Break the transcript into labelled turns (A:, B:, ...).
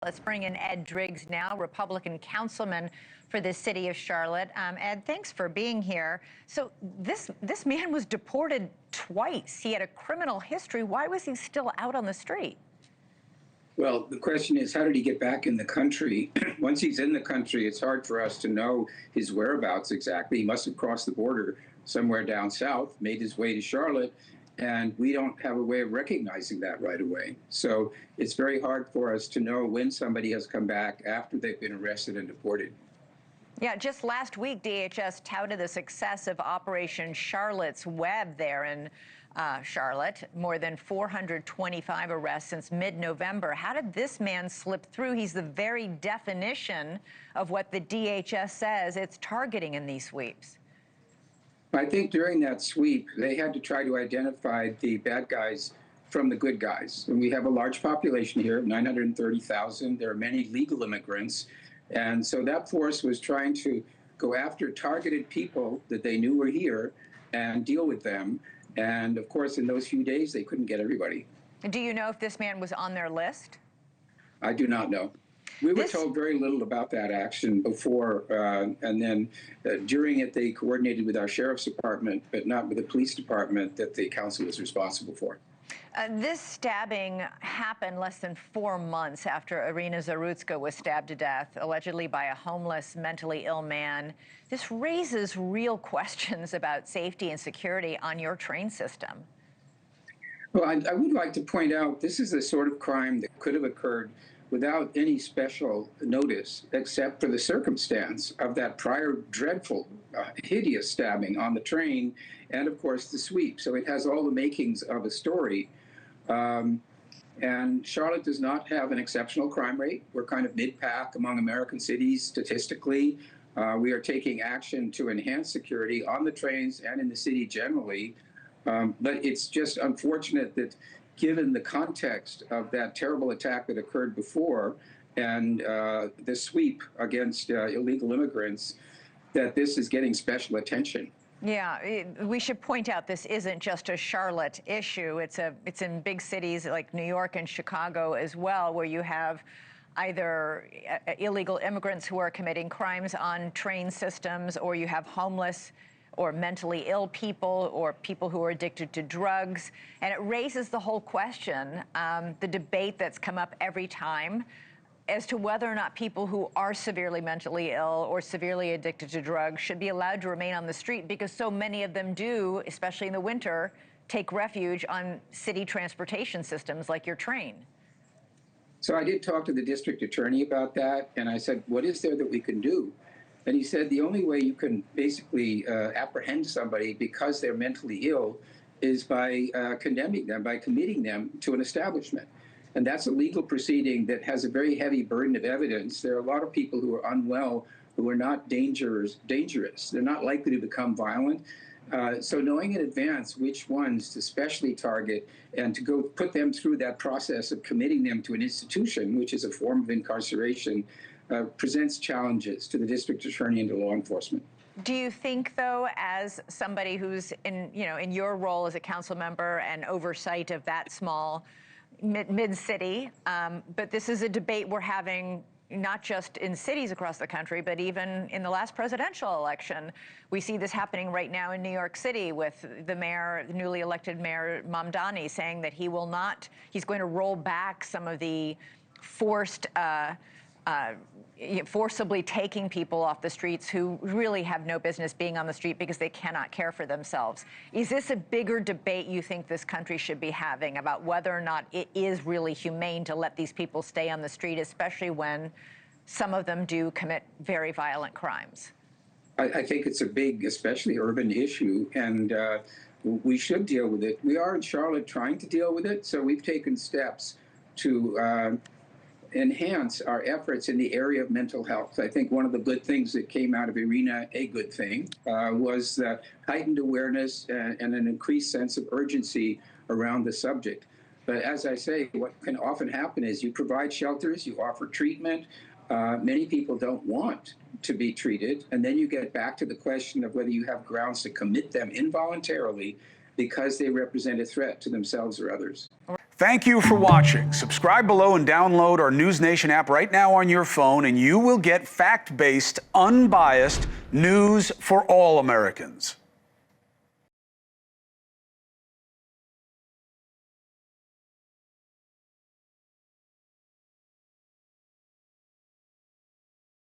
A: Let's bring in Ed Driggs now, Republican councilman for the city of Charlotte. Ed, thanks for being here. So this man was deported twice. He had a criminal history. Why was he still out on the street?
B: Well, the question is, how did he get back in the country? Once he's in the country, it's hard for us to know his whereabouts exactly. He must have crossed the border somewhere down south, made his way to Charlotte, and we don't have a way of recognizing that right away. So it's very hard for us to know when somebody has come back after they've been arrested and deported.
A: Yeah, just last week, DHS touted the success of Operation Charlotte's Web there in Charlotte. More than 425 arrests since mid-November. How did this man slip through? He's the very definition of what the DHS says it's targeting in these sweeps.
B: I think during that sweep, they had to try to identify the bad guys from the good guys. And we have a large population here, 930,000. There are many legal immigrants. And so that force was trying to go after targeted people that they knew were here and deal with them. And of course, in those few days, they couldn't get everybody.
A: Do you know if this man was on their list?
B: I do not know. We were told very little about that action before, and then during it, they coordinated with our sheriff's department, but not with the police department that the council was responsible for.
A: This stabbing happened less than 4 months after Irina Zarutska was stabbed to death, allegedly by a homeless, mentally ill man. This raises real questions about safety and security on your train system.
B: Well, I would like to point out this is the sort of crime that could have occurred without any special notice, except for the circumstance of that prior dreadful, hideous stabbing on the train, and of course the sweep. So it has all the makings of a story. And Charlotte does not have an exceptional crime rate. We're kind of mid-pack among American cities statistically. We are taking action to enhance security on the trains and in the city generally. But it's just unfortunate that given the context of that terrible attack that occurred before and the sweep against illegal immigrants, that this is getting special attention.
A: Yeah, we should point out this isn't just a Charlotte issue. It's in big cities like New York and Chicago as well, where you have either illegal immigrants who are committing crimes on train systems, or you have homeless or mentally ill people, or people who are addicted to drugs. And it raises the whole question, the debate that's come up every time, as to whether or not people who are severely mentally ill or severely addicted to drugs should be allowed to remain on the street, because so many of them do, especially in the winter, take refuge on city transportation systems like your train.
B: So I did talk to the district attorney about that, and I said, what is there that we can do? And he said the only way you can basically apprehend somebody because they're mentally ill is by condemning them, by committing them to an establishment. And that's a legal proceeding that has a very heavy burden of evidence. There are a lot of people who are unwell, who are not dangerous. They're not likely to become violent. So knowing in advance which ones to specially target and to go put them through that process of committing them to an institution, which is a form of incarceration, presents challenges to the district attorney and to law enforcement.
A: Do you think, though, as somebody who's in your role as a council member and oversight of that small mid-city, but this is a debate we're having not just in cities across the country, but even in the last presidential election. We see this happening right now in New York City with the mayor, the newly elected mayor Mamdani, saying that he's going to roll back some of the forcibly taking people off the streets who really have no business being on the street because they cannot care for themselves. Is this a bigger debate you think this country should be having about whether or not it is really humane to let these people stay on the street, especially when some of them do commit very violent crimes?
B: I think it's a big, especially urban issue, and we should deal with it. We are in Charlotte trying to deal with it, so we've taken steps to enhance our efforts in the area of mental health. I think one of the good things that came out of Irina, was heightened awareness and an increased sense of urgency around the subject. But as I say, what can often happen is you provide shelters, you offer treatment. Many people don't want to be treated. And then you get back to the question of whether you have grounds to commit them involuntarily because they represent a threat to themselves or others.
C: Thank you for watching. Subscribe below and download our NewsNation app right now on your phone, and you will get fact-based, unbiased news for all Americans.